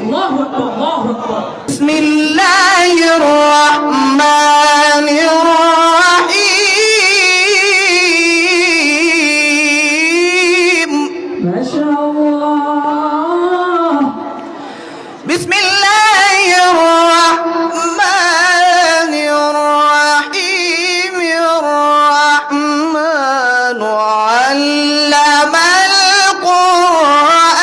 আল্লাহু আকবার, আল্লাহু আকবার। বিসমিল্লাহির রহমানির রহিম। মাশাআল্লাহ। বিসমিল্লাহির রহমানির রহিম। الرحمن علم القرآن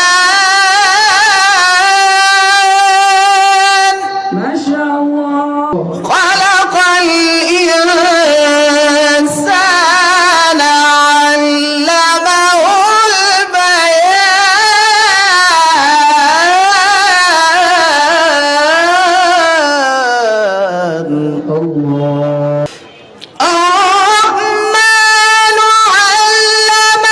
মাশাআল্লাহ। خلق الإنسان علمه البيان الله. الرحمن علم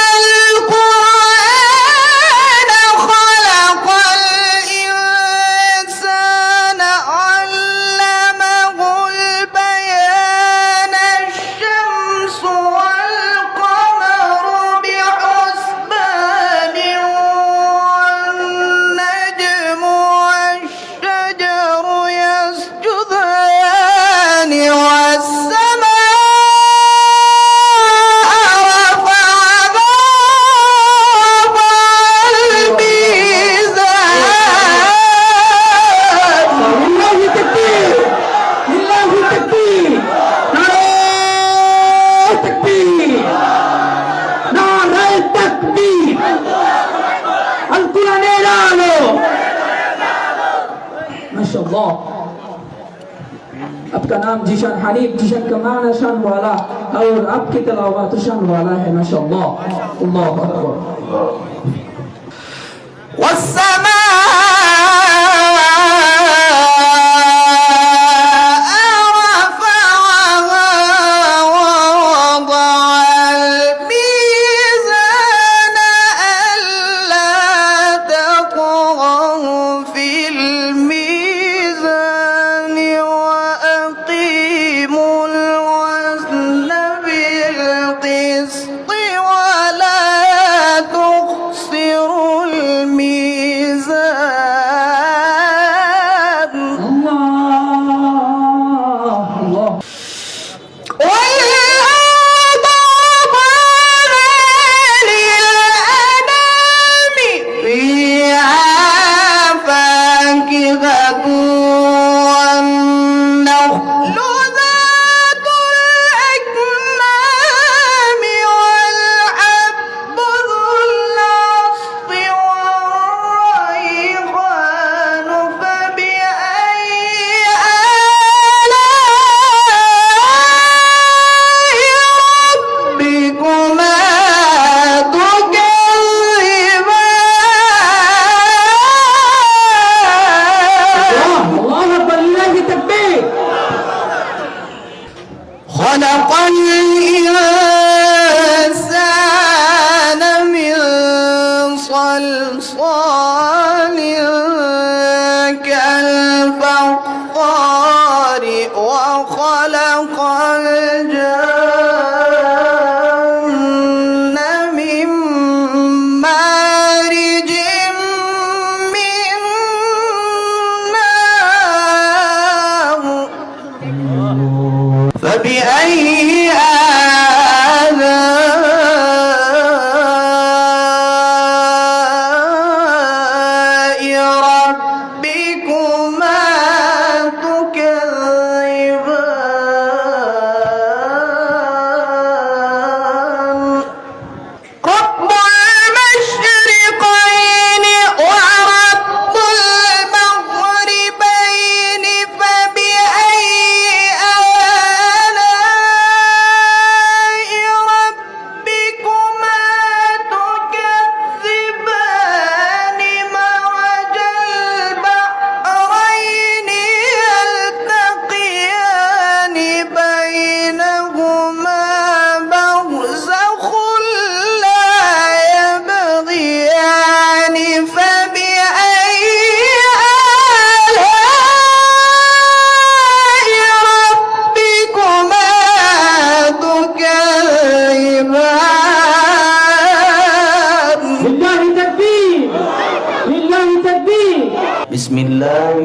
القرآن خلق الإنسان علمه البيان الشمس والقمر بحسبان والنجم والشجر يسجدان লিল্লাহি তাকবীর, লিল্লাহি তাকবীর, নারায়ে তাকবীর, নারায়ে তাকবীর। আল কুরআনের আলো। মাশাআল্লাহ। आपका नाम जिशान हनीफ, जिशान का माना शान वाला और आपकी तिलावत शान वाला है। माशाअल्लाह, अल्लाहु अकबर। বিসমিল্লাহ।